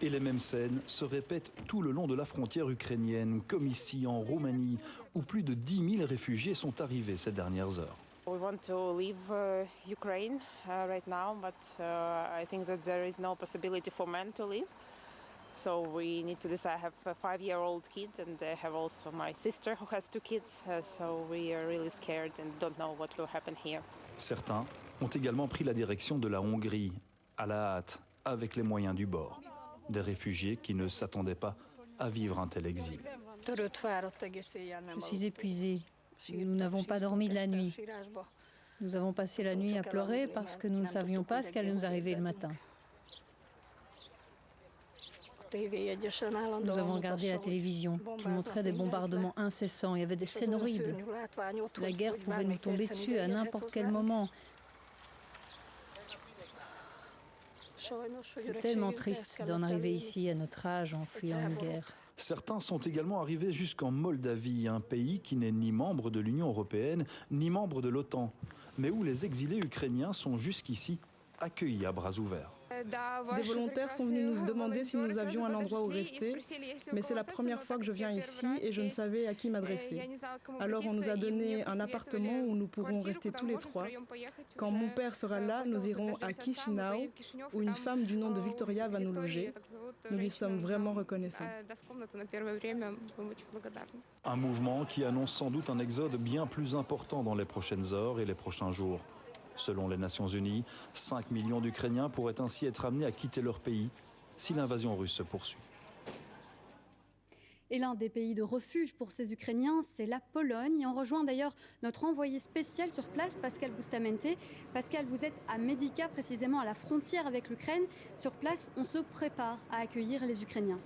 Et les mêmes scènes se répètent tout le long de la frontière ukrainienne, comme ici en Roumanie, où plus de 10 000 réfugiés sont arrivés ces dernières heures. We want to leave Ukraine right now, but I think that there is no possibility for men to leave. So we need to decide. I have a 5-year-old kid, and I have also my sister who has 2 kids. So we are really scared and don't know what will happen here. Certains ont également pris la direction de la Hongrie, à la hâte, avec les moyens du bord. Des réfugiés qui ne s'attendaient pas à vivre un tel exil. Je suis épuisée. Nous n'avons pas dormi de la nuit. Nous avons passé la nuit à pleurer parce que nous ne savions pas ce qui allait nous arriver le matin. Nous avons regardé la télévision qui montrait des bombardements incessants. Il y avait des scènes horribles. La guerre pouvait nous tomber dessus à n'importe quel moment. C'est tellement triste d'en arriver ici à notre âge en fuyant une guerre. Certains sont également arrivés jusqu'en Moldavie, un pays qui n'est ni membre de l'Union européenne, ni membre de l'OTAN, mais où les exilés ukrainiens sont jusqu'ici accueillis à bras ouverts. Des volontaires sont venus nous demander si nous avions un endroit où rester, mais c'est la première fois que je viens ici et je ne savais à qui m'adresser. Alors on nous a donné un appartement où nous pourrons rester tous les 3. Quand mon père sera là, nous irons à Chisinau, où une femme du nom de Victoria va nous loger. Nous lui sommes vraiment reconnaissants. Un mouvement qui annonce sans doute un exode bien plus important dans les prochaines heures et les prochains jours. Selon les Nations Unies, 5 millions d'Ukrainiens pourraient ainsi être amenés à quitter leur pays si l'invasion russe se poursuit. Et l'un des pays de refuge pour ces Ukrainiens, c'est la Pologne. Et on rejoint d'ailleurs notre envoyé spécial sur place, Pascal Bustamente. Pascal, vous êtes à Medyka, précisément à la frontière avec l'Ukraine. Sur place, on se prépare à accueillir les Ukrainiens.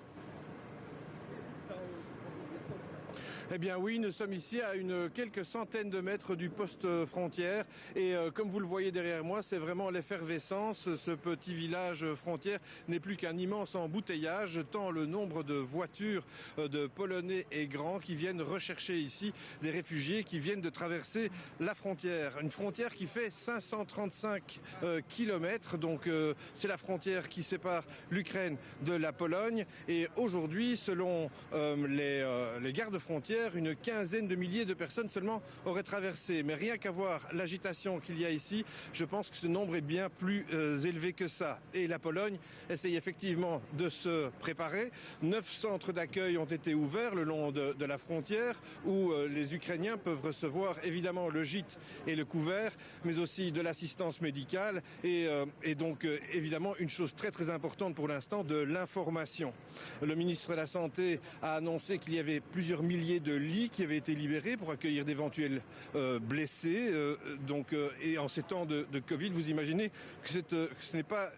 Eh bien oui, nous sommes ici à quelques centaines de mètres du poste frontière et comme vous le voyez derrière moi, c'est vraiment l'effervescence. Ce petit village frontière n'est plus qu'un immense embouteillage, tant le nombre de voitures de Polonais est grand qui viennent rechercher ici des réfugiés qui viennent de traverser la frontière. Une frontière qui fait 535 kilomètres, donc c'est la frontière qui sépare l'Ukraine de la Pologne et aujourd'hui, selon les gardes-frontières, une quinzaine de milliers de personnes seulement auraient traversé. Mais rien qu'à voir l'agitation qu'il y a ici, je pense que ce nombre est bien plus élevé que ça. Et la Pologne essaye effectivement de se préparer. 9 centres d'accueil ont été ouverts le long de la frontière où les Ukrainiens peuvent recevoir évidemment le gîte et le couvert, mais aussi de l'assistance médicale et donc évidemment une chose très très importante pour l'instant, de l'information. Le ministre de la Santé a annoncé qu'il y avait plusieurs milliers de lits qui avaient été libérés pour accueillir d'éventuels blessés. Et en ces temps de Covid, vous imaginez que ce n'est pas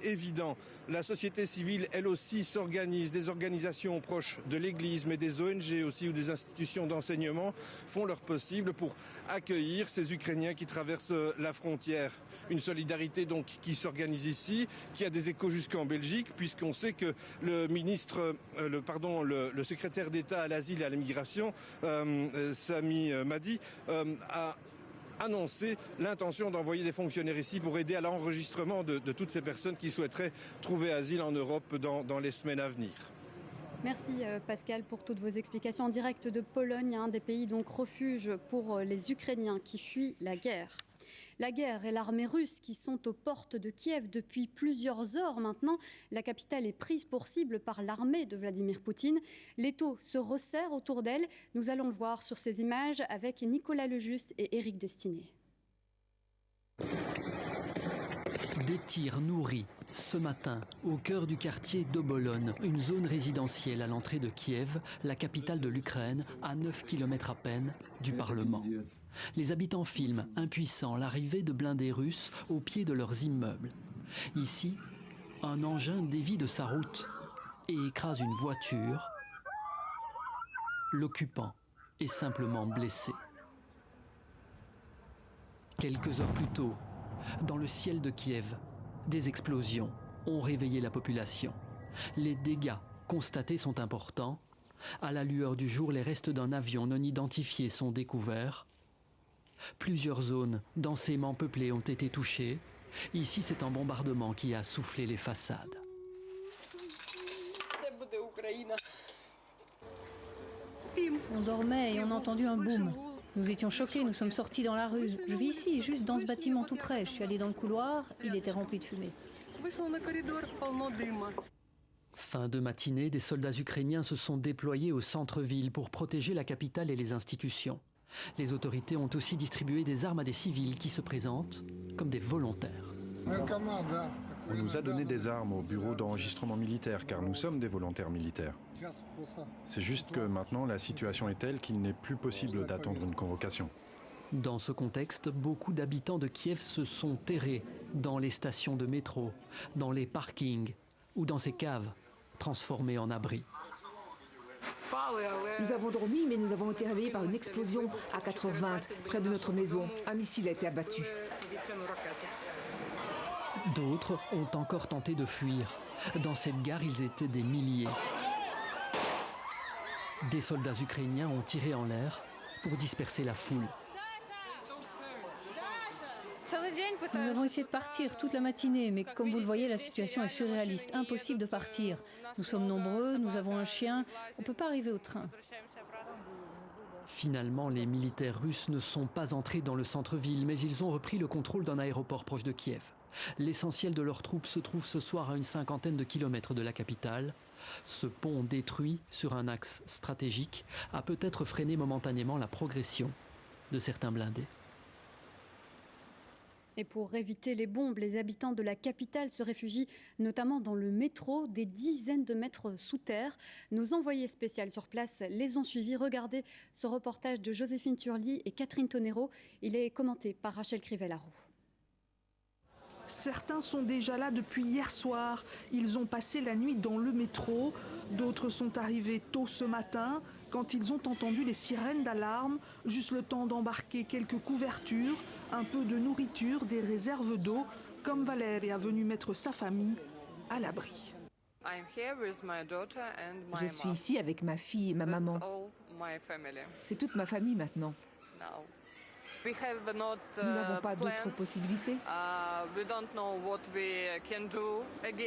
évident. La société civile, elle aussi, s'organise. Des organisations proches de l'Église, mais des ONG aussi ou des institutions d'enseignement font leur possible pour accueillir ces Ukrainiens qui traversent la frontière. Une solidarité donc qui s'organise ici, qui a des échos jusqu'en Belgique, puisqu'on sait que le secrétaire d'État à l'asile et à l'immigration, Sami Madi, a annoncé l'intention d'envoyer des fonctionnaires ici pour aider à l'enregistrement de toutes ces personnes qui souhaiteraient trouver asile en Europe dans les semaines à venir. Merci Pascal pour toutes vos explications en direct de Pologne, un des pays donc refuge pour les Ukrainiens qui fuient la guerre. La guerre et l'armée russe qui sont aux portes de Kiev depuis plusieurs heures maintenant. La capitale est prise pour cible par l'armée de Vladimir Poutine. L'étau se resserre autour d'elle. Nous allons le voir sur ces images avec Nicolas Lejuste et Éric Destiné. Des tirs nourris ce matin au cœur du quartier d'Obolon, une zone résidentielle à l'entrée de Kiev, la capitale de l'Ukraine, à 9 km à peine du Parlement. Les habitants filment, impuissants, l'arrivée de blindés russes au pied de leurs immeubles. Ici, un engin dévie de sa route et écrase une voiture. L'occupant est simplement blessé. Quelques heures plus tôt, dans le ciel de Kiev, des explosions ont réveillé la population. Les dégâts constatés sont importants. À la lueur du jour, les restes d'un avion non identifié sont découverts. Plusieurs zones densément peuplées ont été touchées. Ici, c'est un bombardement qui a soufflé les façades. On dormait et on a entendu un boom. Nous étions choqués, nous sommes sortis dans la rue. Je vis ici, juste dans ce bâtiment tout près. Je suis allée dans le couloir, il était rempli de fumée. Fin de matinée, des soldats ukrainiens se sont déployés au centre-ville pour protéger la capitale et les institutions. Les autorités ont aussi distribué des armes à des civils qui se présentent comme des volontaires. On nous a donné des armes au bureau d'enregistrement militaire car nous sommes des volontaires militaires. C'est juste que maintenant la situation est telle qu'il n'est plus possible d'attendre une convocation. Dans ce contexte, beaucoup d'habitants de Kiev se sont terrés dans les stations de métro, dans les parkings ou dans ces caves transformées en abris. Nous avons dormi, mais nous avons été réveillés par une explosion à 4h20 près de notre maison. Un missile a été abattu. D'autres ont encore tenté de fuir. Dans cette gare, ils étaient des milliers. Des soldats ukrainiens ont tiré en l'air pour disperser la foule. Nous avons essayé de partir toute la matinée, mais comme vous le voyez, la situation est surréaliste. Impossible de partir. Nous sommes nombreux, nous avons un chien, on ne peut pas arriver au train. Finalement, les militaires russes ne sont pas entrés dans le centre-ville, mais ils ont repris le contrôle d'un aéroport proche de Kiev. L'essentiel de leurs troupes se trouve ce soir à une cinquantaine de kilomètres de la capitale. Ce pont détruit sur un axe stratégique a peut-être freiné momentanément la progression de certains blindés. Et pour éviter les bombes, les habitants de la capitale se réfugient notamment dans le métro, des dizaines de mètres sous terre. Nos envoyés spéciaux sur place les ont suivis. Regardez ce reportage de Joséphine Turli et Catherine Tonero. Il est commenté par Rachel Crivellaro. Certains sont déjà là depuis hier soir. Ils ont passé la nuit dans le métro. D'autres sont arrivés tôt ce matin quand ils ont entendu les sirènes d'alarme. Juste le temps d'embarquer quelques couvertures, un peu de nourriture, des réserves d'eau, comme Valérie est venue mettre sa famille à l'abri. Je suis ici avec ma fille et ma maman. C'est toute ma famille maintenant. Nous n'avons pas d'autres possibilités. Nous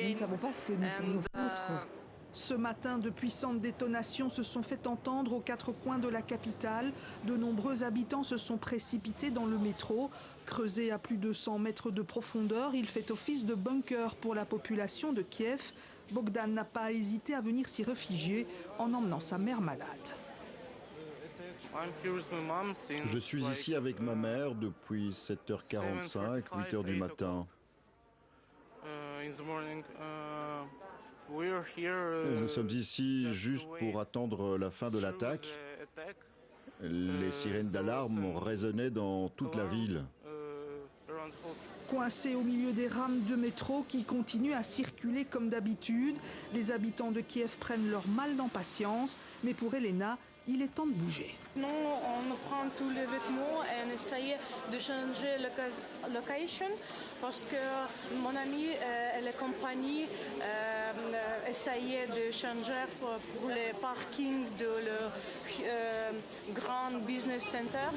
ne savons pas ce que nous pourrions faire d'autre. Ce matin, de puissantes détonations se sont fait entendre aux quatre coins de la capitale. De nombreux habitants se sont précipités dans le métro. Creusé à plus de 100 mètres de profondeur, il fait office de bunker pour la population de Kiev. Bogdan n'a pas hésité à venir s'y réfugier en emmenant sa mère malade. Je suis ici avec ma mère depuis 7h45, 8h du matin. Nous sommes ici juste pour attendre la fin de l'attaque. Les sirènes d'alarme résonnaient dans toute la ville. Coincés au milieu des rames de métro qui continuent à circuler comme d'habitude, les habitants de Kiev prennent leur mal en patience, mais pour Elena, il est temps de bouger. Nous, on prend tous les vêtements et on essaye de changer la location parce que mon amie et la compagnie essayaient de changer pour les parkings de le grand business center.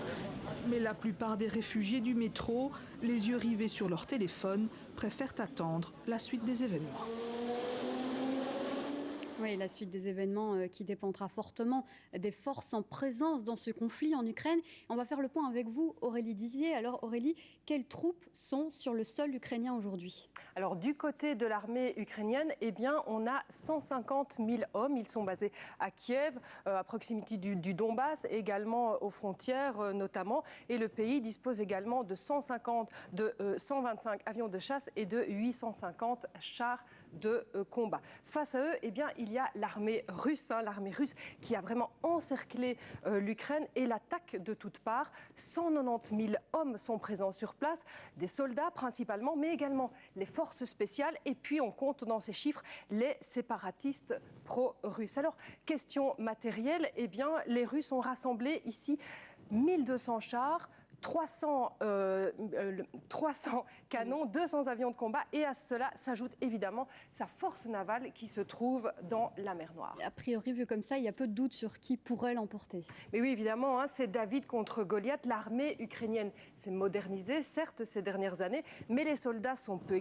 Mais la plupart des réfugiés du métro, les yeux rivés sur leur téléphone, préfèrent attendre la suite des événements. Oui, la suite des événements qui dépendra fortement des forces en présence dans ce conflit en Ukraine. On va faire le point avec vous, Aurélie Dizier. Alors Aurélie, quelles troupes sont sur le sol ukrainien aujourd'hui ? Alors du côté de l'armée ukrainienne, eh bien, on a 150 000 hommes. Ils sont basés à Kiev, à proximité du Donbass, également aux frontières notamment. Et le pays dispose également de 125 avions de chasse et de 850 chars de combat. Face à eux, eh bien, il y a l'armée russe qui a vraiment encerclé l'Ukraine et l'attaque de toutes parts. 190 000 hommes sont présents sur place, des soldats principalement, mais également les forces spéciales. Et puis on compte dans ces chiffres les séparatistes pro-russes. Alors, question matérielle, eh bien, les Russes ont rassemblé ici 1200 chars, 300 canons, 200 avions de combat et à cela s'ajoute évidemment sa force navale qui se trouve dans la mer Noire. A priori, vu comme ça, il y a peu de doute sur qui pourrait l'emporter. Mais oui, évidemment, c'est David contre Goliath. L'armée ukrainienne s'est modernisée, certes, ces dernières années, mais les soldats sont peu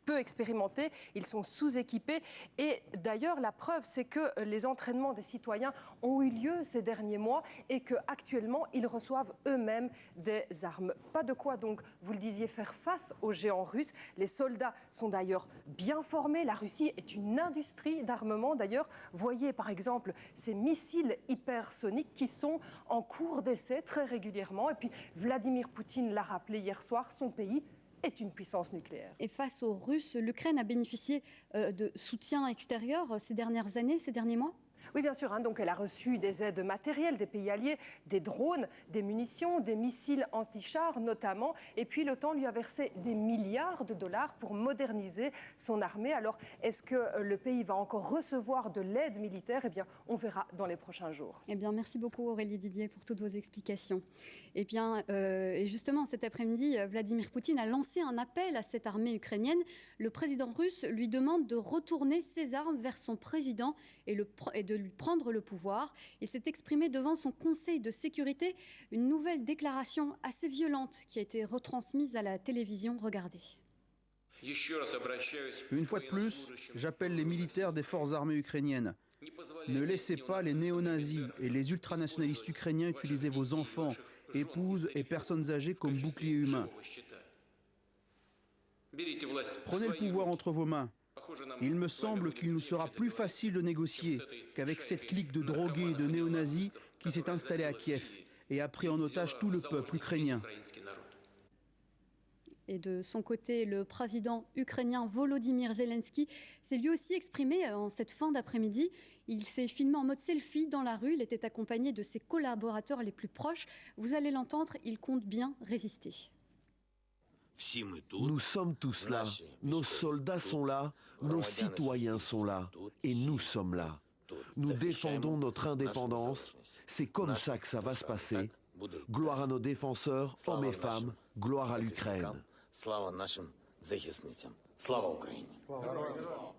peu expérimentés, ils sont sous-équipés. Et d'ailleurs, la preuve, c'est que les entraînements des citoyens ont eu lieu ces derniers mois et qu'actuellement, ils reçoivent eux-mêmes des armes. Pas de quoi, donc, vous le disiez, faire face aux géants russes. Les soldats sont d'ailleurs bien formés. La Russie est une industrie d'armement. D'ailleurs, voyez par exemple ces missiles hypersoniques qui sont en cours d'essai très régulièrement. Et puis, Vladimir Poutine l'a rappelé hier soir, son pays est une puissance nucléaire. Et face aux Russes, l'Ukraine a bénéficié de soutien extérieur ces dernières années, ces derniers mois ? Oui, bien sûr. Donc, elle a reçu des aides matérielles des pays alliés, des drones, des munitions, des missiles anti-chars notamment. Et puis, l'OTAN lui a versé des milliards de dollars pour moderniser son armée. Alors, est-ce que le pays va encore recevoir de l'aide militaire ? Eh bien, on verra dans les prochains jours. Eh bien, merci beaucoup Aurélie Didier pour toutes vos explications. Eh bien, et justement, cet après-midi, Vladimir Poutine a lancé un appel à cette armée ukrainienne. Le président russe lui demande de retourner ses armes vers son président et de lui prendre le pouvoir. Il s'est exprimé devant son Conseil de sécurité, une nouvelle déclaration assez violente qui a été retransmise à la télévision. Regardez. Une fois de plus, j'appelle les militaires des forces armées ukrainiennes. Ne laissez pas les néo-nazis et les ultranationalistes ukrainiens utiliser vos enfants, épouses et personnes âgées comme boucliers humains. Prenez le pouvoir entre vos mains. Il me semble qu'il nous sera plus facile de négocier qu'avec cette clique de drogués et de néo-nazis qui s'est installée à Kiev et a pris en otage tout le peuple ukrainien. Et de son côté, le président ukrainien Volodymyr Zelensky s'est lui aussi exprimé en cette fin d'après-midi. Il s'est filmé en mode selfie dans la rue. Il était accompagné de ses collaborateurs les plus proches. Vous allez l'entendre, il compte bien résister. Nous sommes tous là, nos soldats sont là, nos citoyens sont là, et nous sommes là. Nous défendons notre indépendance, c'est comme ça que ça va se passer. Gloire à nos défenseurs, hommes et femmes, gloire à l'Ukraine.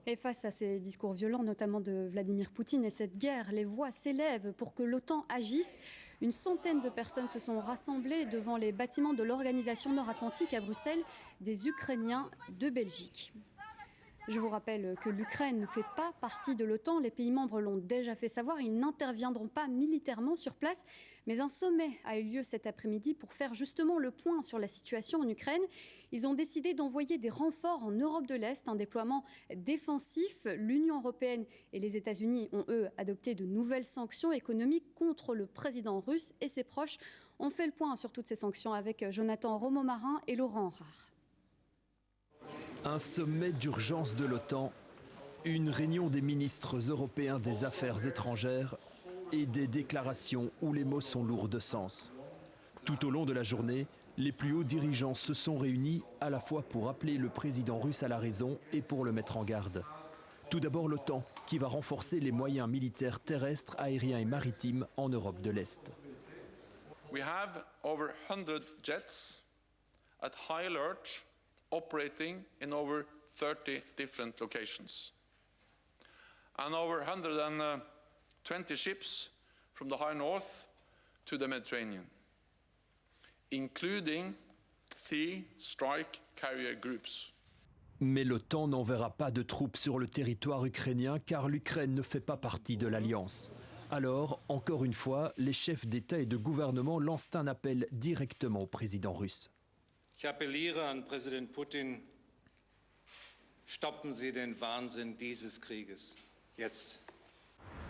Et face à ces discours violents, notamment de Vladimir Poutine et cette guerre, les voix s'élèvent pour que l'OTAN agisse. Une centaine de personnes se sont rassemblées devant les bâtiments de l'Organisation Nord-Atlantique à Bruxelles, des Ukrainiens de Belgique. Je vous rappelle que l'Ukraine ne fait pas partie de l'OTAN. Les pays membres l'ont déjà fait savoir. Ils n'interviendront pas militairement sur place. Mais un sommet a eu lieu cet après-midi pour faire justement le point sur la situation en Ukraine. Ils ont décidé d'envoyer des renforts en Europe de l'Est, un déploiement défensif. L'Union européenne et les États-Unis ont, eux, adopté de nouvelles sanctions économiques contre le président russe et ses proches. On fait le point sur toutes ces sanctions avec Jonathan Romomarin et Laurent Rare. Un sommet d'urgence de l'OTAN, une réunion des ministres européens des Affaires étrangères et des déclarations où les mots sont lourds de sens. Tout au long de la journée, les plus hauts dirigeants se sont réunis à la fois pour appeler le président russe à la raison et pour le mettre en garde. Tout d'abord l'OTAN, qui va renforcer les moyens militaires terrestres, aériens et maritimes en Europe de l'Est. We have over 100 jets at high alert operating in over 30 different locations. And over 120 ships from the high north to the Mediterranean, including 3 strike carrier groups. Mais l'OTAN n'enverra pas de troupes sur le territoire ukrainien car l'Ukraine ne fait pas partie de l'Alliance. Alors, encore une fois, les chefs d'État et de gouvernement lancent un appel directement au président russe. Ich appelliere an Präsident Putin, stoppen Sie den Wahnsinn dieses Krieges, jetzt.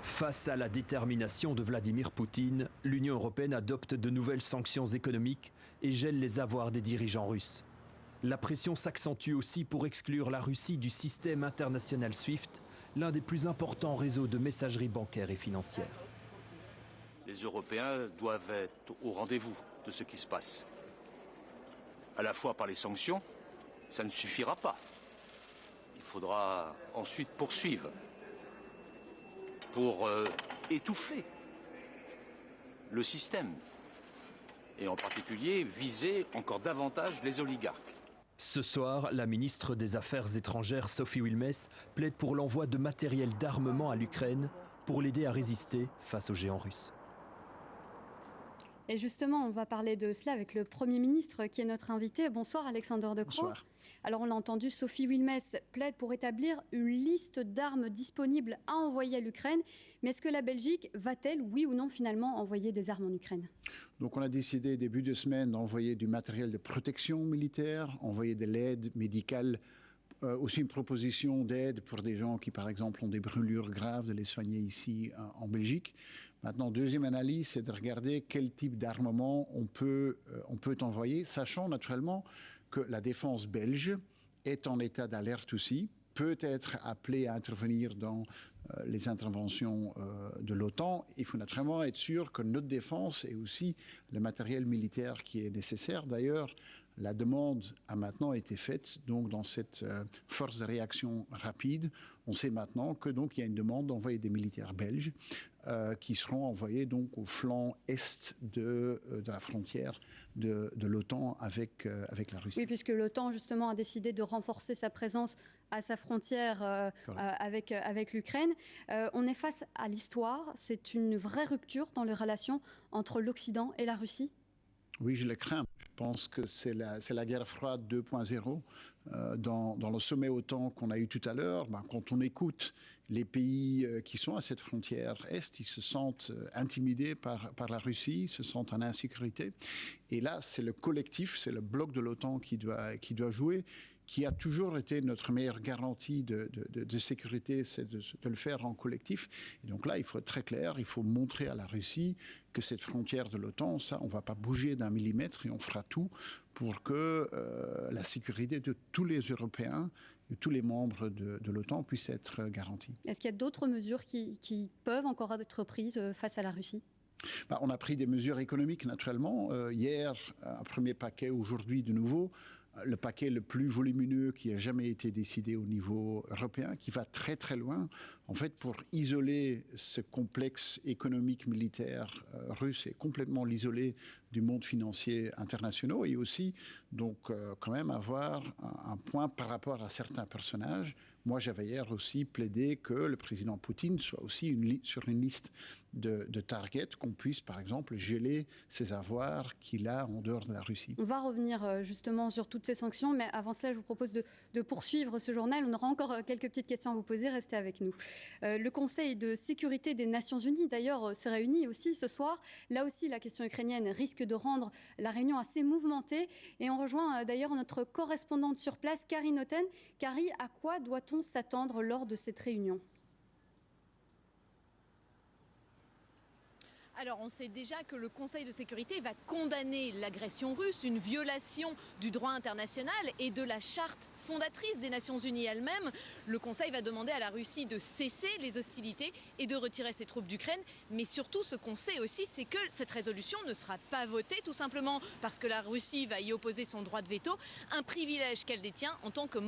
Face à la détermination de Vladimir Poutine, l'Union européenne adopte de nouvelles sanctions économiques et gèle les avoirs des dirigeants russes. La pression s'accentue aussi pour exclure la Russie du système international SWIFT, l'un des plus importants réseaux de messagerie bancaire et financière. Les Européens doivent être au rendez-vous de ce qui se passe. À la fois par les sanctions, ça ne suffira pas. Il faudra ensuite poursuivre pour étouffer le système et en particulier viser encore davantage les oligarques. Ce soir, la ministre des Affaires étrangères Sophie Wilmès plaide pour l'envoi de matériel d'armement à l'Ukraine pour l'aider à résister face aux géants russes. Et justement, on va parler de cela avec le Premier ministre qui est notre invité. Bonsoir Alexander De Croo. Bonsoir. Alors on l'a entendu, Sophie Wilmès plaide pour établir une liste d'armes disponibles à envoyer à l'Ukraine. Mais est-ce que la Belgique va-t-elle, oui ou non, finalement envoyer des armes en Ukraine? Donc on a décidé début de semaine d'envoyer du matériel de protection militaire, envoyer de l'aide médicale, aussi une proposition d'aide pour des gens qui par exemple ont des brûlures graves, de les soigner ici en Belgique. Maintenant, deuxième analyse, c'est de regarder quel type d'armement on peut envoyer, sachant naturellement que la défense belge est en état d'alerte aussi, peut être appelée à intervenir dans les interventions de l'OTAN. Il faut naturellement être sûr que notre défense ait aussi le matériel militaire qui est nécessaire. D'ailleurs, la demande a maintenant été faite donc dans cette force de réaction rapide. On sait maintenant que donc il y a une demande d'envoyer des militaires belges qui seront envoyés donc au flanc est de la frontière de l'OTAN avec la Russie. Oui, puisque l'OTAN justement a décidé de renforcer sa présence à sa frontière avec l'Ukraine. On est face à l'histoire. C'est une vraie rupture dans les relations entre l'Occident et la Russie? Oui, je le crains. Je pense que c'est la guerre froide 2.0. Dans le sommet OTAN qu'on a eu tout à l'heure, quand on écoute les pays qui sont à cette frontière est, ils se sentent intimidés par la Russie, ils se sentent en insécurité. Et là, c'est le collectif, c'est le bloc de l'OTAN qui doit jouer, qui a toujours été notre meilleure garantie de sécurité, c'est de le faire en collectif. Et donc là, il faut être très clair, il faut montrer à la Russie que cette frontière de l'OTAN, ça, on ne va pas bouger d'un millimètre et on fera tout pour que la sécurité de tous les Européens, de tous les membres de l'OTAN puisse être garantie. Est-ce qu'il y a d'autres mesures qui peuvent encore être prises face à la Russie ? On a pris des mesures économiques, naturellement. Hier, un premier paquet, aujourd'hui de nouveau. Le paquet le plus volumineux qui a jamais été décidé au niveau européen, qui va très très loin, en fait, pour isoler ce complexe économique militaire russe et complètement l'isoler du monde financier international, et aussi donc quand même avoir un point par rapport à certains personnages. Moi, j'avais hier aussi plaidé que le président Poutine soit aussi sur une liste de targets, qu'on puisse par exemple geler ses avoirs qu'il a en dehors de la Russie. On va revenir justement sur toutes ces sanctions, mais avant cela, je vous propose de poursuivre ce journal. On aura encore quelques petites questions à vous poser, restez avec nous. Le Conseil de sécurité des Nations Unies, d'ailleurs, se réunit aussi ce soir. Là aussi, la question ukrainienne risque de rendre la réunion assez mouvementée. Et on rejoint d'ailleurs notre correspondante sur place, Carrie Noten. Carrie, à quoi doit-on s'attendre lors de cette réunion ? Alors, on sait déjà que le Conseil de sécurité va condamner l'agression russe, une violation du droit international et de la charte fondatrice des Nations Unies elle-même. Le Conseil va demander à la Russie de cesser les hostilités et de retirer ses troupes d'Ukraine. Mais surtout, ce qu'on sait aussi, c'est que cette résolution ne sera pas votée, tout simplement parce que la Russie va y opposer son droit de veto, un privilège qu'elle détient en tant que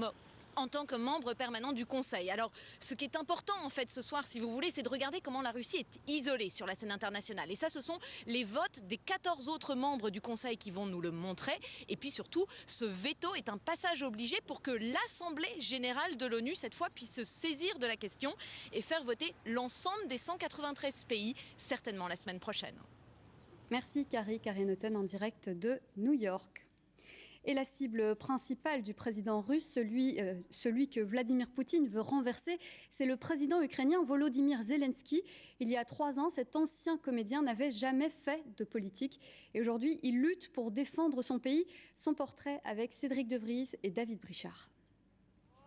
membre permanent du Conseil. Alors, ce qui est important, en fait, ce soir, si vous voulez, c'est de regarder comment la Russie est isolée sur la scène internationale. Et ça, ce sont les votes des 14 autres membres du Conseil qui vont nous le montrer. Et puis, surtout, ce veto est un passage obligé pour que l'Assemblée générale de l'ONU, cette fois, puisse se saisir de la question et faire voter l'ensemble des 193 pays, certainement la semaine prochaine. Merci, Carrie Noten, en direct de New York. Et la cible principale du président russe, celui que Vladimir Poutine veut renverser, c'est le président ukrainien Volodymyr Zelensky. Il y a 3 ans, cet ancien comédien n'avait jamais fait de politique. Et aujourd'hui, il lutte pour défendre son pays. Son portrait avec Cédric De Vries et David Brichard.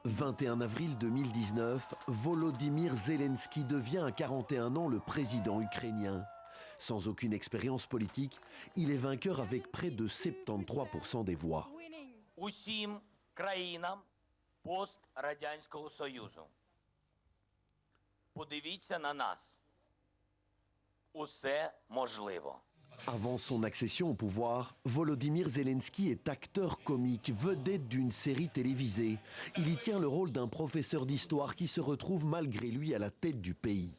21 avril 2019, Volodymyr Zelensky devient à 41 ans le président ukrainien. Sans aucune expérience politique, il est vainqueur avec près de 73% des voix. Усім країнам пострадянського Союзу. Подивіться на нас. Усе можливо. Avant son accession au pouvoir, Volodymyr Zelensky est acteur comique, vedette d'une série télévisée. Il y tient le rôle d'un professeur d'histoire qui se retrouve malgré lui à la tête du pays.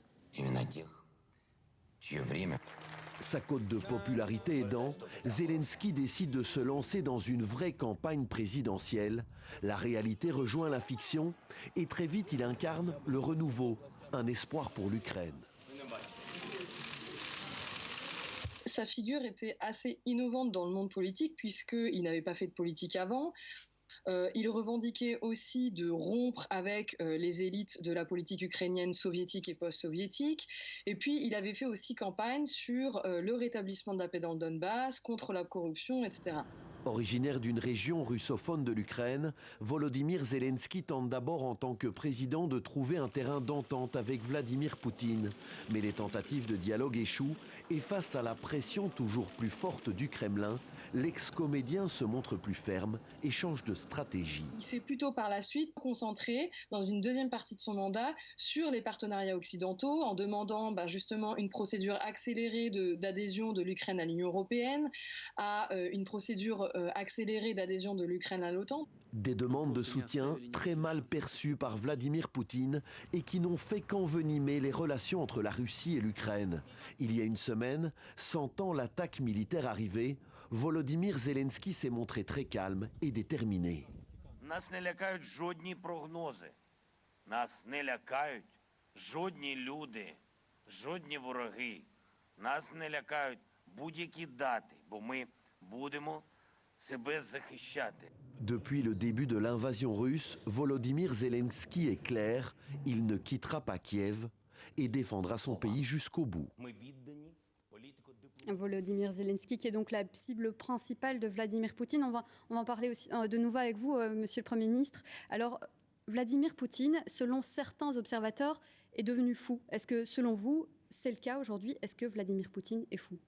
Sa cote de popularité aidant, Zelensky décide de se lancer dans une vraie campagne présidentielle. La réalité rejoint la fiction et très vite il incarne le renouveau, un espoir pour l'Ukraine. sa figure était assez innovante dans le monde politique puisqu'il n'avait pas fait de politique avant. Il revendiquait aussi de rompre avec les élites de la politique ukrainienne soviétique et post-soviétique. Et puis, il avait fait aussi campagne sur le rétablissement de la paix dans le Donbass, contre la corruption, etc. Originaire d'une région russophone de l'Ukraine, Volodymyr Zelensky tente d'abord en tant que président de trouver un terrain d'entente avec Vladimir Poutine. Mais les tentatives de dialogue échouent et face à la pression toujours plus forte du Kremlin, l'ex-comédien se montre plus ferme et change de stratégie. Il s'est plutôt par la suite concentré dans une deuxième partie de son mandat sur les partenariats occidentaux en demandant justement une procédure accélérée d'adhésion de l'Ukraine à l'Union européenne, à une procédure accélérée d'adhésion de l'Ukraine à l'OTAN. Des demandes de soutien très mal perçues par Vladimir Poutine et qui n'ont fait qu'envenimer les relations entre la Russie et l'Ukraine. Il y a une semaine, sentant l'attaque militaire arriver, Volodymyr Zelensky s'est montré très calme et déterminé. Нас не лякають жодні прогнози. Нас не лякають жодні люди, жодні вороги. Нас не лякають будь-які дати, бо ми будемо себе захищати. Depuis le début de l'invasion russe, Volodymyr Zelensky est clair, il ne quittera pas Kiev et défendra son pays jusqu'au bout. Volodymyr Zelensky, qui est donc la cible principale de Vladimir Poutine. On va en parler aussi de nouveau avec vous, Monsieur le Premier ministre. Alors, Vladimir Poutine, selon certains observateurs, est devenu fou. Est-ce que, selon vous, c'est le cas aujourd'hui? Est-ce que Vladimir Poutine est fou?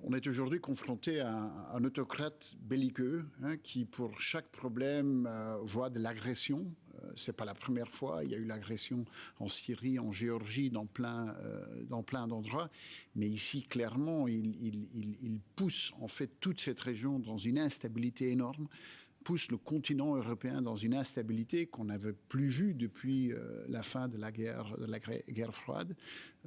On est aujourd'hui confronté à un autocrate belliqueux qui, pour chaque problème, voit de l'agression. Ce n'est pas la première fois. Il y a eu l'agression en Syrie, en Géorgie, dans plein d'endroits. Mais ici, clairement, il pousse en fait toute cette région dans une instabilité énorme, pousse le continent européen dans une instabilité qu'on n'avait plus vue depuis la fin de la guerre froide.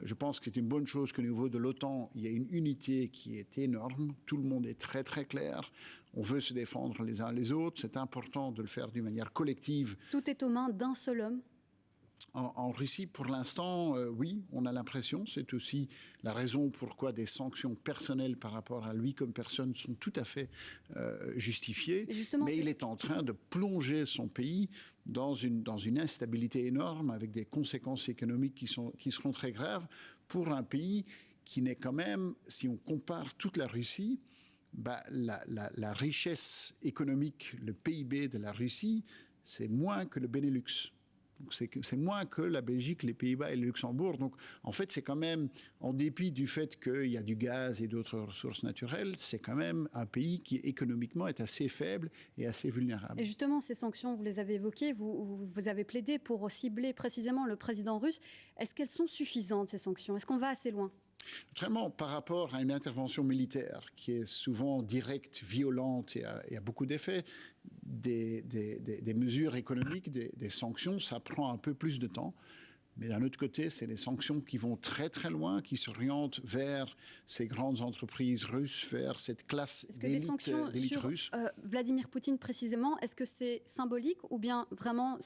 Je pense que c'est une bonne chose qu'au niveau de l'OTAN, il y a une unité qui est énorme. Tout le monde est très très clair. On veut se défendre les uns les autres. C'est important de le faire d'une manière collective. Tout est aux mains d'un seul homme. En Russie, pour l'instant, oui, on a l'impression. C'est aussi la raison pourquoi des sanctions personnelles par rapport à lui comme personne sont tout à fait justifiées. Mais il est en train de plonger son pays dans une instabilité énorme avec des conséquences économiques qui seront très graves pour un pays qui n'est quand même, si on compare toute la Russie, la richesse économique, le PIB de la Russie, c'est moins que le Benelux. C'est moins que la Belgique, les Pays-Bas et le Luxembourg. Donc, en fait, c'est quand même, en dépit du fait qu'il y a du gaz et d'autres ressources naturelles, c'est quand même un pays qui, économiquement, est assez faible et assez vulnérable. Et justement, ces sanctions, vous les avez évoquées, vous avez plaidé pour cibler précisément le président russe. Est-ce qu'elles sont suffisantes, ces sanctions? Est-ce qu'on va assez loin? Naturellement, par rapport à une intervention militaire qui est souvent directe, violente et a beaucoup d'effets, des mesures économiques, des sanctions, ça prend un peu plus de temps. Mais d'un autre côté, c'est des sanctions qui vont très très loin, qui s'orientent vers ces grandes entreprises russes, vers cette classe d'élite russe. Vladimir Poutine précisément, est-ce que c'est symbolique ou bien vraiment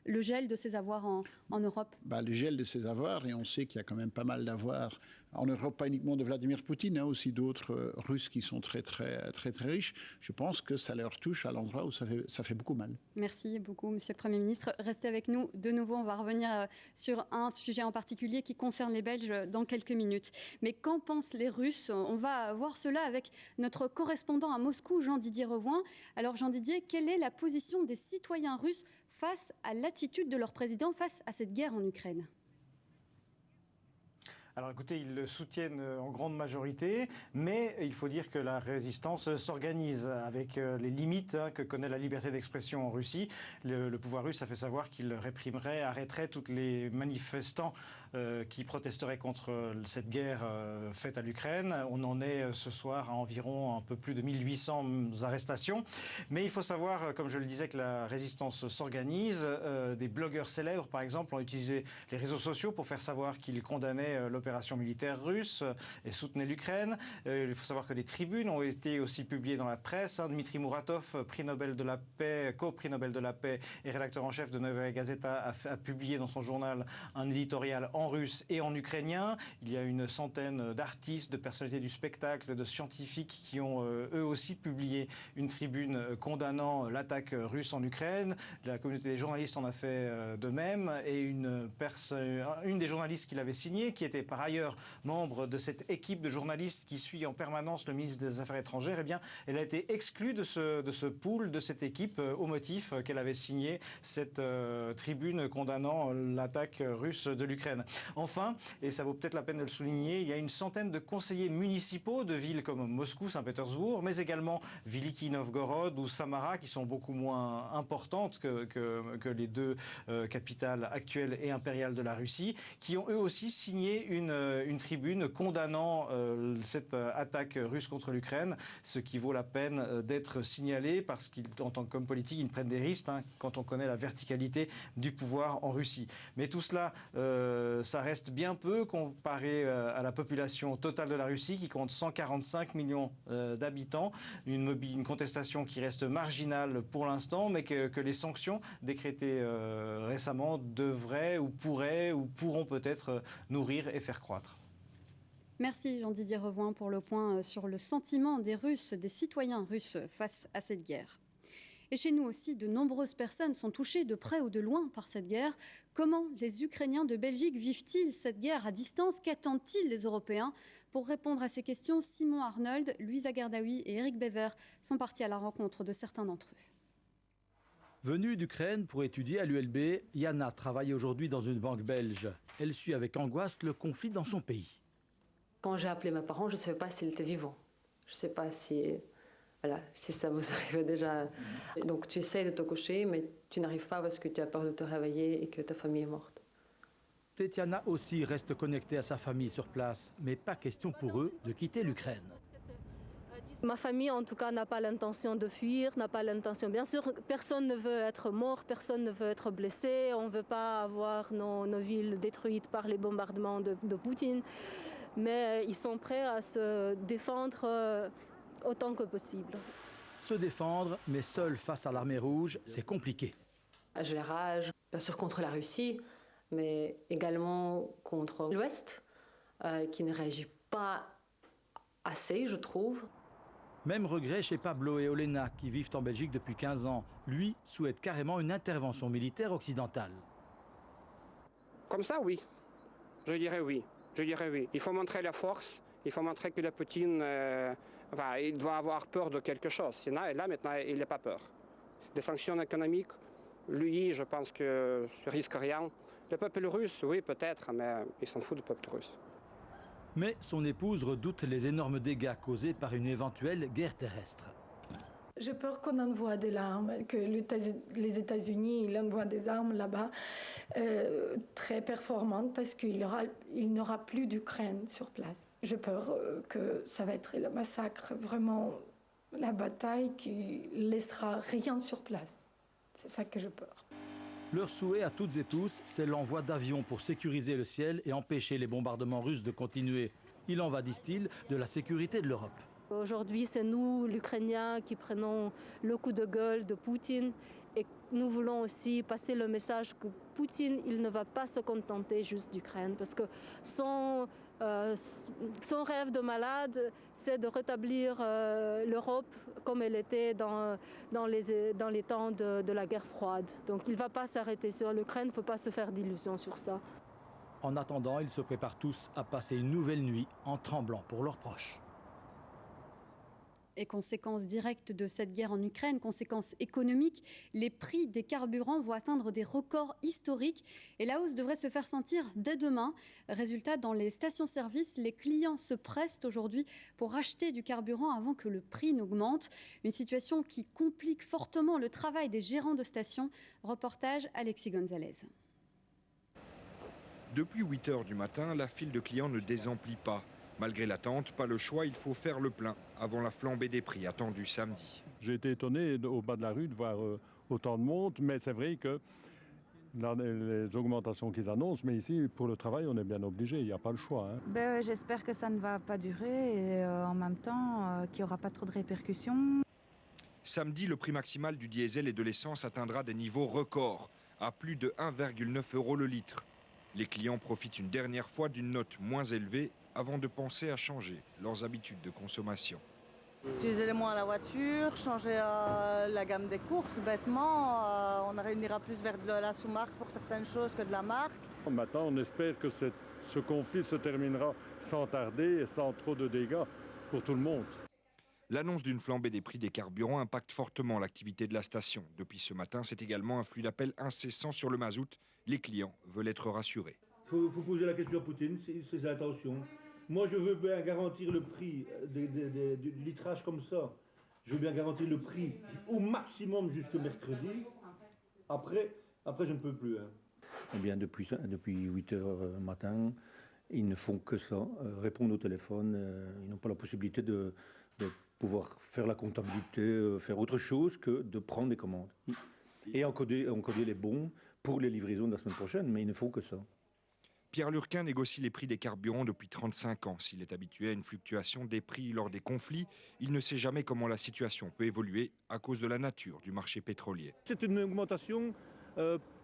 le gel de ses avoirs en Europe? Le gel de ses avoirs, et on sait qu'il y a quand même pas mal d'avoirs en Europe, pas uniquement de Vladimir Poutine, aussi d'autres Russes qui sont très très très très riches. Je pense que ça leur touche à l'endroit où ça fait beaucoup mal. Merci beaucoup, Monsieur le Premier ministre. Restez avec nous. De nouveau, on va revenir sur un sujet en particulier qui concerne les Belges dans quelques minutes. Mais qu'en pensent les Russes? On va voir cela avec notre correspondant à Moscou, Jean-Didier Revoin. Alors, Jean-Didier, quelle est la position des citoyens russes face à l'attitude de leur président face à cette guerre en Ukraine? Alors écoutez, ils le soutiennent en grande majorité, mais il faut dire que la résistance s'organise avec les limites que connaît la liberté d'expression en Russie. Le pouvoir russe a fait savoir qu'il réprimerait, arrêterait tous les manifestants qui protesteraient contre cette guerre faite à l'Ukraine. On en est ce soir à environ un peu plus de 1800 arrestations. Mais il faut savoir, comme je le disais, que la résistance s'organise. Des blogueurs célèbres, par exemple, ont utilisé les réseaux sociaux pour faire savoir qu'ils condamnaient l'opération opérations militaires russes et soutenaient l'Ukraine. Il faut savoir que des tribunes ont été aussi publiées dans la presse. Dmitri Muratov, prix Nobel de la paix, co-prix Nobel de la paix et rédacteur en chef de Novaya Gazeta, a publié dans son journal un éditorial en russe et en ukrainien. Il y a une centaine d'artistes, de personnalités du spectacle, de scientifiques qui ont eux aussi publié une tribune condamnant l'attaque russe en Ukraine. La communauté des journalistes en a fait de même et une des journalistes qui l'avait signé, qui était par ailleurs membre de cette équipe de journalistes qui suit en permanence le ministre des Affaires étrangères, eh bien, elle a été exclue de ce pool, de cette équipe, au motif qu'elle avait signé cette tribune condamnant l'attaque russe de l'Ukraine. Enfin, et ça vaut peut-être la peine de le souligner, il y a une centaine de conseillers municipaux de villes comme Moscou, Saint-Pétersbourg, mais également Veliki Novgorod ou Samara, qui sont beaucoup moins importantes que les deux capitales actuelles et impériales de la Russie, qui ont eux aussi signé une tribune condamnant cette attaque russe contre l'Ukraine, ce qui vaut la peine d'être signalé parce qu'en tant qu'homme politique, ils prennent des risques quand on connaît la verticalité du pouvoir en Russie. Mais tout cela, ça reste bien peu comparé à la population totale de la Russie qui compte 145 millions d'habitants, une contestation qui reste marginale pour l'instant, mais que les sanctions décrétées récemment devraient ou pourraient ou pourront peut-être nourrir et faire croître. Merci Jean-Didier Revoin pour le point sur le sentiment des Russes, des citoyens russes face à cette guerre. Et chez nous aussi, de nombreuses personnes sont touchées de près ou de loin par cette guerre. Comment les Ukrainiens de Belgique vivent-ils cette guerre à distance? Qu'attendent-ils les Européens? Pour répondre à ces questions, Simon Arnold, Louisa Gardaoui et Eric Bever sont partis à la rencontre de certains d'entre eux. Venue d'Ukraine pour étudier à l'ULB, Yana travaille aujourd'hui dans une banque belge. Elle suit avec angoisse le conflit dans son pays. Quand j'ai appelé mes parents, je ne savais pas s'ils étaient vivants. Je ne sais pas si ça vous arrive déjà. Donc tu essaies de te coucher, mais tu n'arrives pas parce que tu as peur de te réveiller et que ta famille est morte. Tetiana aussi reste connectée à sa famille sur place, mais pas question pour eux de quitter l'Ukraine. Ma famille, en tout cas, n'a pas l'intention de fuir, n'a pas l'intention. Bien sûr, personne ne veut être mort, personne ne veut être blessé. On ne veut pas avoir nos villes détruites par les bombardements de Poutine. Mais ils sont prêts à se défendre autant que possible. Se défendre, mais seul face à l'armée rouge, c'est compliqué. J'ai rage, bien sûr contre la Russie, mais également contre l'Ouest, qui ne réagit pas assez, je trouve. Même regret chez Pablo et Olena, qui vivent en Belgique depuis 15 ans. Lui souhaite carrément une intervention militaire occidentale. Comme ça, oui. Je dirais oui. Il faut montrer la force, il faut montrer que le Poutine, il doit avoir peur de quelque chose. Sinon, là, maintenant, il n'a pas peur. Des sanctions économiques, lui, je pense que ne risque rien. Le peuple russe, oui, peut-être, mais il s'en fout du peuple russe. Mais son épouse redoute les énormes dégâts causés par une éventuelle guerre terrestre. J'ai peur qu'on envoie des armes, que les États-Unis envoient des armes là-bas très performantes parce qu'il n'aura plus d'Ukraine sur place. J'ai peur que ça va être le massacre, vraiment la bataille qui laissera rien sur place. C'est ça que j'ai peur. Leur souhait à toutes et tous, c'est l'envoi d'avions pour sécuriser le ciel et empêcher les bombardements russes de continuer. Il en va, disent-ils, de la sécurité de l'Europe. Aujourd'hui, c'est nous, l'Ukrainien, qui prenons le coup de gueule de Poutine. Et nous voulons aussi passer le message que Poutine, il ne va pas se contenter juste d'Ukraine. Parce que son rêve de malade, c'est de rétablir l'Europe comme elle était dans les temps de la guerre froide. Donc il ne va pas s'arrêter sur l'Ukraine, il ne faut pas se faire d'illusions sur ça. En attendant, ils se préparent tous à passer une nouvelle nuit en tremblant pour leurs proches. Et conséquence directe de cette guerre en Ukraine, conséquence économique, les prix des carburants vont atteindre des records historiques et la hausse devrait se faire sentir dès demain. Résultat, dans les stations-service, les clients se pressent aujourd'hui pour acheter du carburant avant que le prix n'augmente. Une situation qui complique fortement le travail des gérants de stations. Reportage Alexis Gonzalez. Depuis 8 h du matin, la file de clients ne désemplit pas. Malgré l'attente, pas le choix, il faut faire le plein avant la flambée des prix attendue samedi. J'ai été étonné au bas de la rue de voir autant de monde, mais c'est vrai que les augmentations qu'ils annoncent, mais ici, pour le travail, on est bien obligé, il n'y a pas le choix. J'espère que ça ne va pas durer et en même temps qu'il n'y aura pas trop de répercussions. Samedi, le prix maximal du diesel et de l'essence atteindra des niveaux records, à plus de 1,9 € le litre. Les clients profitent une dernière fois d'une note moins élevée avant de penser à changer leurs habitudes de consommation. Utiliser moins la voiture, changer la gamme des courses, bêtement, on ira plus vers de la sous-marque pour certaines choses que de la marque. Maintenant, on espère que ce conflit se terminera sans tarder et sans trop de dégâts pour tout le monde. L'annonce d'une flambée des prix des carburants impacte fortement l'activité de la station. Depuis ce matin, c'est également un flux d'appels incessant sur le mazout. Les clients veulent être rassurés. Il faut poser la question à Poutine, ses intentions. Moi, je veux bien garantir le prix du litrage comme ça. Je veux bien garantir le prix au maximum jusqu'au mercredi. Après, je ne peux plus. Eh bien, depuis 8 h matin, ils ne font que ça, répondre au téléphone. Ils n'ont pas la possibilité de pouvoir faire la comptabilité, faire autre chose que de prendre des commandes. Et encoder les bons pour les livraisons de la semaine prochaine, mais ils ne font que ça. Pierre Lurquin négocie les prix des carburants depuis 35 ans. S'il est habitué à une fluctuation des prix lors des conflits, il ne sait jamais comment la situation peut évoluer à cause de la nature du marché pétrolier. C'est une augmentation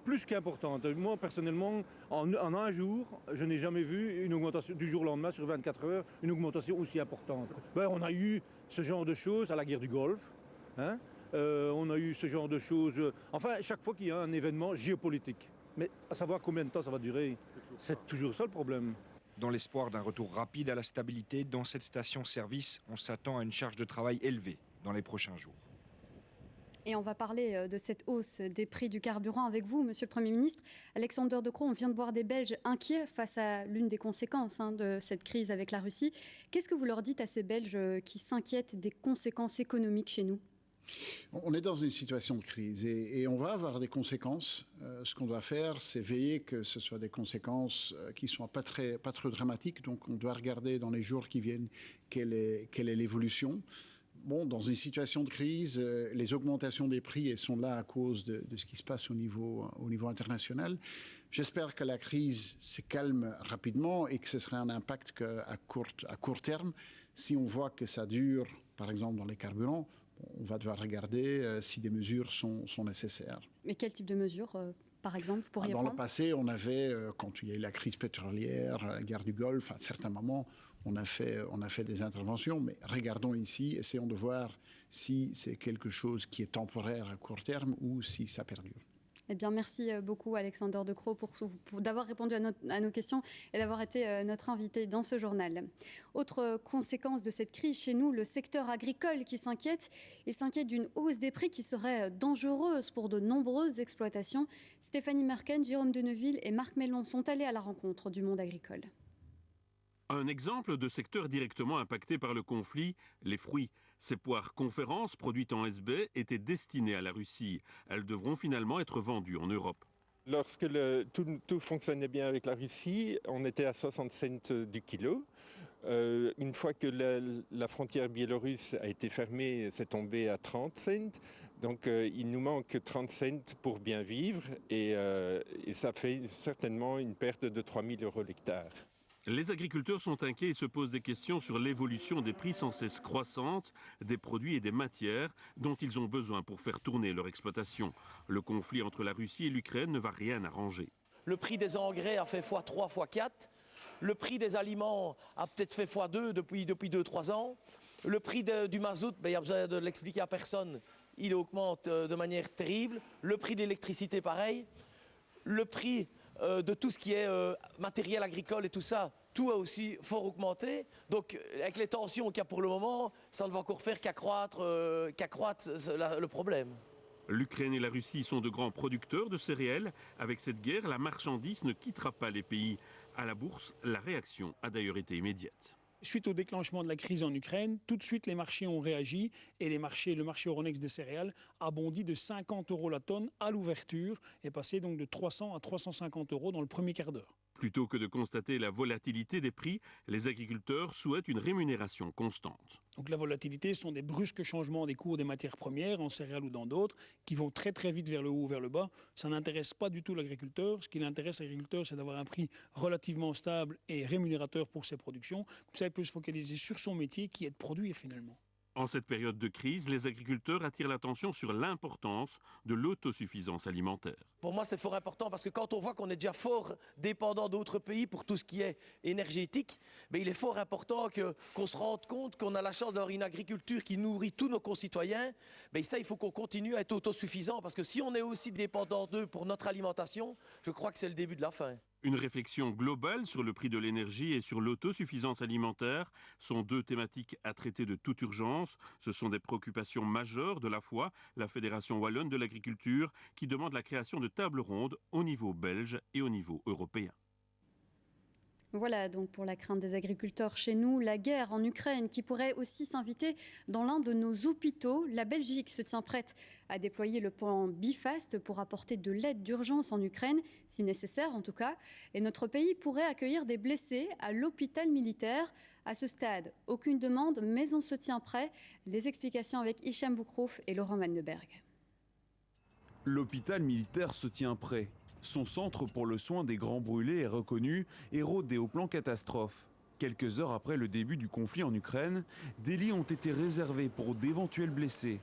plus qu'importante. Moi, personnellement, en un jour, je n'ai jamais vu une augmentation du jour au lendemain, sur 24 heures, une augmentation aussi importante. On a eu ce genre de choses à la guerre du Golfe. On a eu ce genre de choses, chaque fois qu'il y a un événement géopolitique. Mais à savoir combien de temps ça va durer, c'est toujours ça le problème. Dans l'espoir d'un retour rapide à la stabilité, dans cette station-service, on s'attend à une charge de travail élevée dans les prochains jours. Et on va parler de cette hausse des prix du carburant avec vous, Monsieur le Premier ministre. Alexander De Croo, on vient de voir des Belges inquiets face à l'une des conséquences de cette crise avec la Russie. Qu'est-ce que vous leur dites à ces Belges qui s'inquiètent des conséquences économiques chez nous ? On est dans une situation de crise et on va avoir des conséquences. Ce qu'on doit faire, c'est veiller que ce soit des conséquences qui ne soient pas trop dramatiques. Donc on doit regarder dans les jours qui viennent quelle est l'évolution. Dans une situation de crise, les augmentations des prix elles sont là à cause de ce qui se passe au niveau international. J'espère que la crise se calme rapidement et que ce sera un impact qu'à court terme. Si on voit que ça dure, par exemple dans les carburants, on va devoir regarder si des mesures sont nécessaires. Mais quel type de mesures, par exemple, vous pourriez prendre ? Dans le passé, on avait, quand il y a eu la crise pétrolière, la guerre du Golfe, à certains moments, on a fait des interventions. Mais regardons ici, essayons de voir si c'est quelque chose qui est temporaire à court terme ou si ça perdure. Eh bien, merci beaucoup Alexander De Croo pour d'avoir répondu à nos questions et d'avoir été notre invité dans ce journal. Autre conséquence de cette crise chez nous, le secteur agricole qui s'inquiète. Il s'inquiète d'une hausse des prix qui serait dangereuse pour de nombreuses exploitations. Stéphanie Merken, Jérôme Deneville et Marc Mellon sont allés à la rencontre du monde agricole. Un exemple de secteur directement impacté par le conflit, les fruits. Ces poires conférences produites en SB étaient destinées à la Russie. Elles devront finalement être vendues en Europe. Lorsque tout fonctionnait bien avec la Russie, on était à 60 cents du kilo. Une fois que la frontière biélorusse a été fermée, c'est tombé à 30 cents. Donc il nous manque 30 cents pour bien vivre et ça fait certainement une perte de 3 000 € l'hectare. Les agriculteurs sont inquiets et se posent des questions sur l'évolution des prix sans cesse croissantes des produits et des matières dont ils ont besoin pour faire tourner leur exploitation. Le conflit entre la Russie et l'Ukraine ne va rien arranger. Le prix des engrais a fait x3, x4. Le prix des aliments a peut-être fait x2 depuis 2-3 ans. Le prix du mazout, il n'y a besoin de l'expliquer à personne, il augmente de manière terrible. Le prix de l'électricité, pareil. Le prix de tout ce qui est matériel agricole et tout ça, tout a aussi fort augmenté. Donc avec les tensions qu'il y a pour le moment, ça ne va encore faire qu'accroître le problème. L'Ukraine et la Russie sont de grands producteurs de céréales. Avec cette guerre, la marchandise ne quittera pas les pays. À la bourse, la réaction a d'ailleurs été immédiate. Suite au déclenchement de la crise en Ukraine, tout de suite les marchés ont réagi et le marché Euronext des céréales a bondi de 50 € la tonne à l'ouverture et passé donc de 300 à 350 € dans le premier quart d'heure. Plutôt que de constater la volatilité des prix, les agriculteurs souhaitent une rémunération constante. Donc la volatilité sont des brusques changements des cours des matières premières, en céréales ou dans d'autres, qui vont très très vite vers le haut ou vers le bas. Ça n'intéresse pas du tout l'agriculteur. Ce qui l'intéresse l'agriculteur, c'est d'avoir un prix relativement stable et rémunérateur pour ses productions. Comme ça, il peut se focaliser sur son métier qui est de produire finalement. En cette période de crise, les agriculteurs attirent l'attention sur l'importance de l'autosuffisance alimentaire. Pour moi, c'est fort important parce que quand on voit qu'on est déjà fort dépendant d'autres pays pour tout ce qui est énergétique, il est fort important qu'on se rende compte qu'on a la chance d'avoir une agriculture qui nourrit tous nos concitoyens. Ça, il faut qu'on continue à être autosuffisant parce que si on est aussi dépendant d'eux pour notre alimentation, je crois que c'est le début de la fin. Une réflexion globale sur le prix de l'énergie et sur l'autosuffisance alimentaire sont deux thématiques à traiter de toute urgence. Ce sont des préoccupations majeures de la fois la Fédération wallonne de l'agriculture qui demande la création de tables rondes au niveau belge et au niveau européen. Voilà donc pour la crainte des agriculteurs chez nous, la guerre en Ukraine qui pourrait aussi s'inviter dans l'un de nos hôpitaux. La Belgique se tient prête à déployer le plan Bifast pour apporter de l'aide d'urgence en Ukraine, si nécessaire en tout cas. Et notre pays pourrait accueillir des blessés à l'hôpital militaire. À ce stade, aucune demande, mais on se tient prêt. Les explications avec Hicham Boukrouf et Laurent Van de Berg. L'hôpital militaire se tient prêt. Son centre pour le soin des grands brûlés est reconnu et rodé au plan catastrophe. Quelques heures après le début du conflit en Ukraine, des lits ont été réservés pour d'éventuels blessés,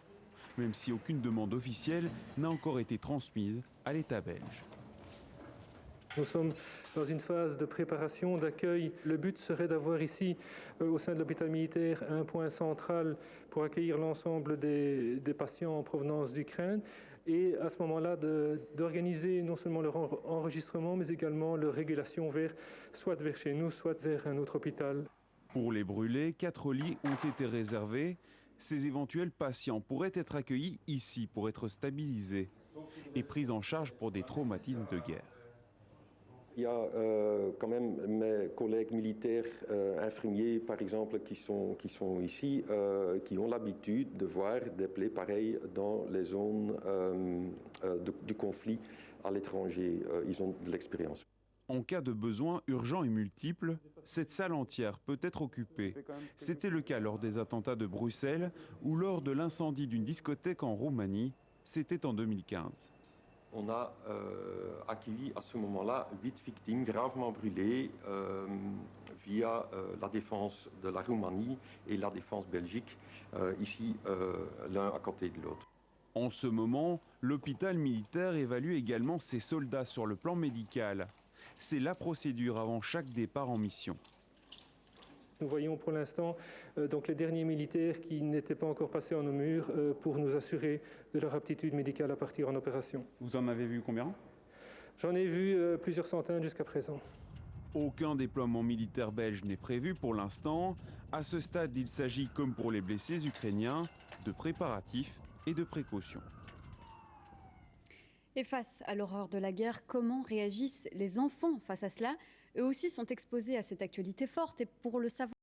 même si aucune demande officielle n'a encore été transmise à l'État belge. Nous sommes dans une phase de préparation, d'accueil. Le but serait d'avoir ici, au sein de l'hôpital militaire, un point central pour accueillir l'ensemble des patients en provenance d'Ukraine. Et à ce moment-là, d'organiser non seulement leur enregistrement, mais également leur régulation soit vers chez nous, soit vers un autre hôpital. Pour les brûlés, 4 lits ont été réservés. Ces éventuels patients pourraient être accueillis ici pour être stabilisés et pris en charge pour des traumatismes de guerre. Il y a quand même mes collègues militaires, infirmiers par exemple, qui sont ici, qui ont l'habitude de voir des plaies pareilles dans les zones du conflit à l'étranger. Ils ont de l'expérience. En cas de besoin urgent et multiple, cette salle entière peut être occupée. C'était le cas lors des attentats de Bruxelles ou lors de l'incendie d'une discothèque en Roumanie. C'était en 2015. On a accueilli à ce moment-là 8 victimes gravement brûlées via la défense de la Roumanie et la défense belgique, ici l'un à côté de l'autre. En ce moment, l'hôpital militaire évalue également ses soldats sur le plan médical. C'est la procédure avant chaque départ en mission. Nous voyons pour l'instant donc les derniers militaires qui n'étaient pas encore passés en Namur pour nous assurer de leur aptitude médicale à partir en opération. Vous en avez vu combien? J'en ai vu plusieurs centaines jusqu'à présent. Aucun déploiement militaire belge n'est prévu pour l'instant. À ce stade, il s'agit, comme pour les blessés ukrainiens, de préparatifs et de précautions. Et face à l'horreur de la guerre, comment réagissent les enfants face à cela? Eux aussi sont exposés à cette actualité forte et pour le savoir,